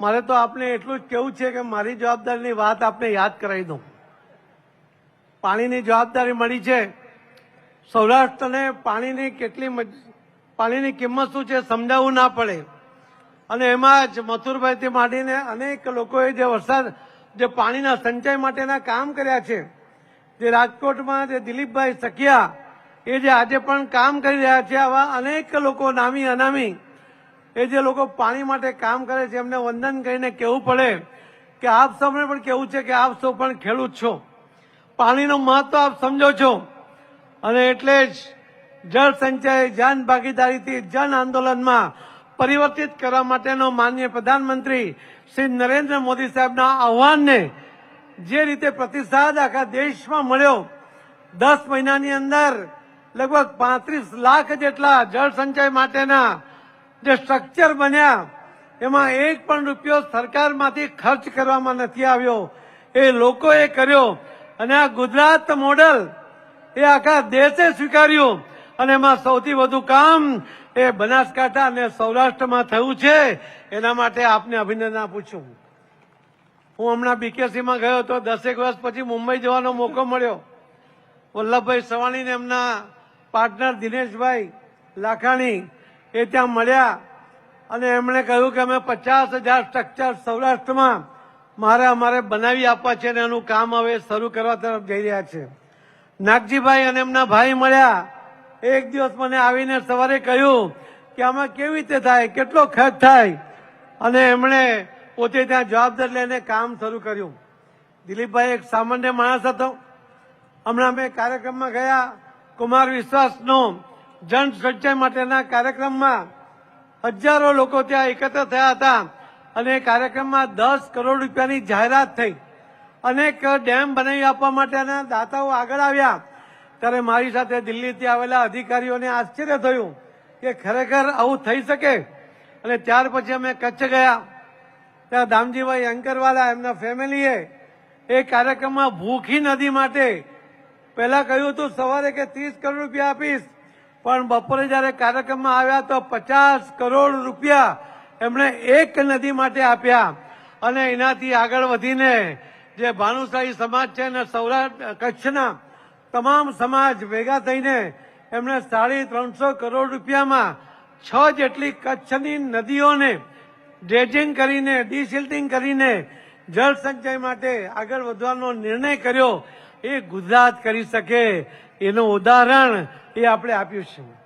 મારે તો આપને એટલું જ કહેવું છે કે મારી જવાબદારીની વાત આપને યાદ કરાવી દઉં. પાણીની જવાબદારી મળી છે. સૌરાષ્ટ્રને પાણીની કિંમત શું છે સમજાવવું ના પડે. અને એમાં જ મથુરભાઈથી માંડીને અનેક લોકોએ જે પાણીના સંચય માટેના કામ કર્યા છે, જે રાજકોટમાં જે દિલીપભાઈ સખિયા એ જે આજે પણ કામ કરી રહ્યા છે, આવા અનેક લોકો નામી અનામી એ જે લોકો પાણી માટે કામ કરે છે એમને વંદન કરીને કહેવું પડે કે આપ સૌને પણ કહેવું છે કે આપ સૌ પણ ખેડૂત છો, પાણીનું મહત્વ આપ સમજો છો. અને એટલે જ જળ સંચય જન ભાગીદારીથી જન આંદોલનમાં પરિવર્તિત કરવા માટેનો માનનીય પ્રધાનમંત્રી શ્રી નરેન્દ્ર મોદી સાહેબના આહવાનને જે રીતે પ્રતિસાદ આખા દેશમાં મળ્યો, 10 મહિનાની અંદર લગભગ 35 લાખ જેટલા જળ સંચય માટેના જે સ્ટ્રક્ચર બન્યા, એમાં એક પણ રૂપિયો સરકારમાંથી ખર્ચ કરવામાં નથી આવ્યો, એ લોકોએ કર્યો. અને આ ગુજરાત મોડલ એ આખા દેશે સ્વીકાર્યું. અને એમાં સૌથી વધુ કામ એ બનાસકાંઠા અને સૌરાષ્ટ્રમાં થયું છે. એના માટે આપને અભિનંદન આપું છું. હું હમણાં બીકેસીમાં ગયો હતો, 10 વર્ષ પછી મુંબઈ જવાનો મોકો મળ્યો. વલ્લભભાઈ સવાણીને એમના પાર્ટનર દિનેશભાઈ લાખાણી એ ત્યાં મળ્યા અને એમણે કહ્યું કે અમે 50,000 સ્ટ્રક્ચર સૌરાષ્ટ્રમાં અમારે બનાવી આપવા છે અને એનું કામ હવે શરૂ કરવા તરફ જઈ રહ્યા છે. નાગજીભાઈ અને એમના ભાઈ મળ્યા. એક દિવસ મને આવીને સવારે કહ્યું કે આમાં કેવી રીતે થાય, કેટલો ખર્ચ થાય, અને એમણે પોતે ત્યાં જવાબદારી લઈને કામ શરૂ કર્યું. દિલીપભાઈ એક સામાન્ય માણસ હતો. હમણાં મેં કાર્યક્રમમાં ગયા, કુમાર વિશ્વાસનો જન સંચય માટેના કાર્યક્રમમાં હજારો લોકો ત્યાં એકત્ર થયા હતા અને એ કાર્યક્રમમાં 10 કરોડ રૂપિયાની જાહેરાત થઈ. અનેક ડેમ બનાવી આપવા માટેના દાતાઓ આગળ આવ્યા. ત્યારે મારી સાથે દિલ્હીથી આવેલા અધિકારીઓને આશ્ચર્ય થયું કે ખરેખર આવું થઈ શકે. અને ત્યાર પછી અમે કચ્છ ગયા. ત્યાં દામજીભાઈ અંકરવાલા એમના ફેમિલીએ એ કાર્યક્રમમાં ભૂખી નદી માટે પહેલા કહ્યું હતું સવારે કે 30 કરોડ રૂપિયા આપીશ, પણ બપોરે જયારે કાર્યક્રમમાં આવ્યા તો 50 કરોડ રૂપિયા એમણે એક નદી માટે આપ્યા. અને એનાથી આગળ વધીને જે ભાનુશાળી સમાજ છે અને સૌરાષ્ટ્ર કચ્છના તમામ સમાજ ભેગા થઈને એમણે 350 કરોડ રૂપિયામાં 6 જેટલી કચ્છની નદીઓને ડ્રેજિંગ કરીને ડિસિલ્ટિંગ કરીને જળ સંચય માટે આગળ વધવાનો નિર્ણય કર્યો. એ ગુજરાત કરી શકે એનું ઉદાહરણ એ આપણે આપ્યું છે.